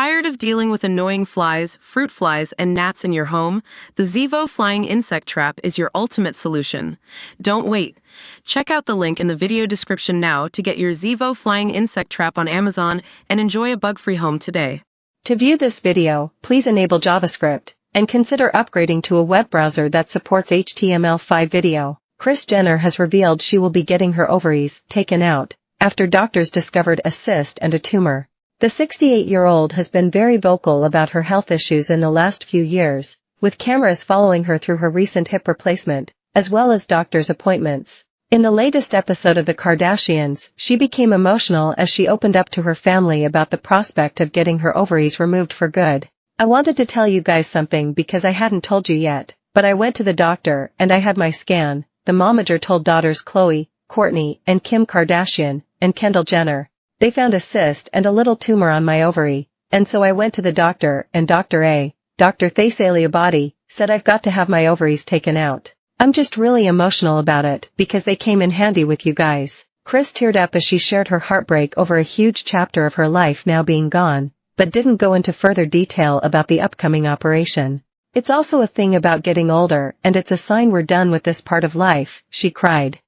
Tired of dealing with annoying flies, fruit flies, and gnats in your home? The Zevo Flying Insect Trap is your ultimate solution. Don't wait. Check out the link in the video description now to get your Zevo Flying Insect Trap on Amazon and enjoy a bug-free home today. To view this video, please enable JavaScript, and consider upgrading to a web browser that supports HTML5 video. Kris Jenner has revealed she will be getting her ovaries taken out after doctors discovered a cyst and a tumor. The 68-year-old has been very vocal about her health issues in the last few years, with cameras following her through her recent hip replacement, as well as doctor's appointments. In the latest episode of The Kardashians, she became emotional as she opened up to her family about the prospect of getting her ovaries removed for good. "I wanted to tell you guys something because I hadn't told you yet, but I went to the doctor and I had my scan," the momager told daughters Khloe, Kourtney, and Kim Kardashian, and Kendall Jenner. "They found a cyst and a little tumor on my ovary, and so I went to the doctor and Dr. Thesaliabadi, said I've got to have my ovaries taken out. I'm just really emotional about it because they came in handy with you guys." Kris teared up as she shared her heartbreak over a huge chapter of her life now being gone, but didn't go into further detail about the upcoming operation. "It's also a thing about getting older, and it's a sign we're done with this part of life," she cried.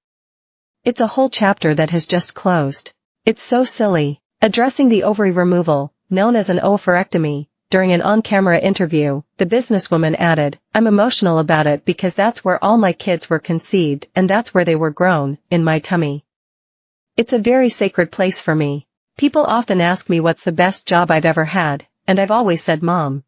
"It's a whole chapter that has just closed. It's so silly." Addressing the ovary removal, known as an oophorectomy, during an on-camera interview, the businesswoman added, "I'm emotional about it because that's where all my kids were conceived and that's where they were grown, in my tummy. It's a very sacred place for me. People often ask me what's the best job I've ever had, and I've always said mom.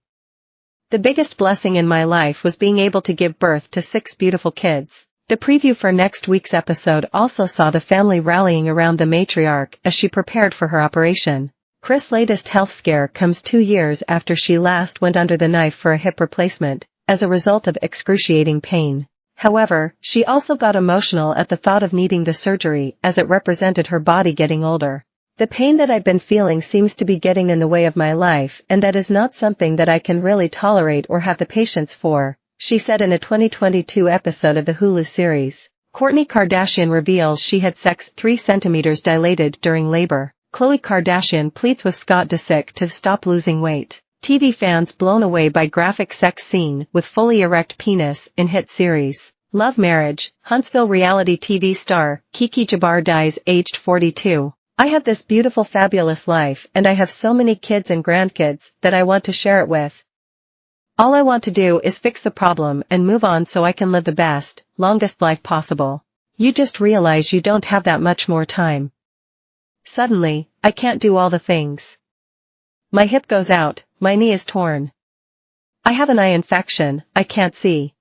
The biggest blessing in my life was being able to give birth to 6 beautiful kids." The preview for next week's episode also saw the family rallying around the matriarch as she prepared for her operation. Kris' latest health scare comes 2 years after she last went under the knife for a hip replacement, as a result of excruciating pain. However, she also got emotional at the thought of needing the surgery as it represented her body getting older. "The pain that I've been feeling seems to be getting in the way of my life, and that is not something that I can really tolerate or have the patience for," she said in a 2022 episode of the Hulu series. Kourtney Kardashian reveals she had sex 3 centimeters dilated during labor. Khloe Kardashian pleads with Scott Disick to stop losing weight. TV fans blown away by graphic sex scene with fully erect penis in hit series. Love Marriage, Huntsville reality TV star, Kiki Jabbar dies aged 42. "I have this beautiful fabulous life and I have so many kids and grandkids that I want to share it with. All I want to do is fix the problem and move on so I can live the best, longest life possible. You just realize you don't have that much more time. Suddenly, I can't do all the things. My hip goes out, my knee is torn. I have an eye infection, I can't see.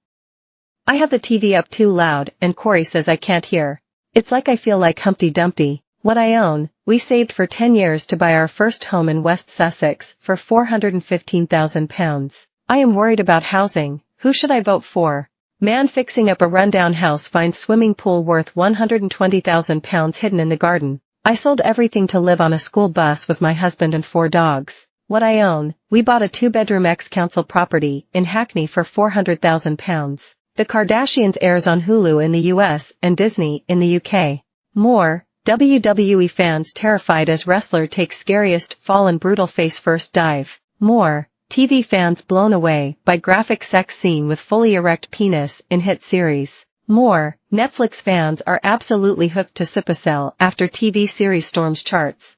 I have the TV up too loud and Corey says I can't hear. It's like I feel like Humpty Dumpty. What I own, we saved for 10 years to buy our first home in West Sussex for £415,000. I am worried about housing, who should I vote for? Man fixing up a rundown house finds swimming pool worth £120,000 hidden in the garden. I sold everything to live on a school bus with my husband and 4 dogs. What I own, we bought a 2-bedroom ex-council property in Hackney for £400,000. The Kardashians airs on Hulu in the US and Disney in the UK. More, WWE fans terrified as wrestler takes scariest fall and brutal face first dive. More, TV fans blown away by graphic sex scene with fully erect penis in hit series. More, Netflix fans are absolutely hooked to Supercell after TV series storms charts.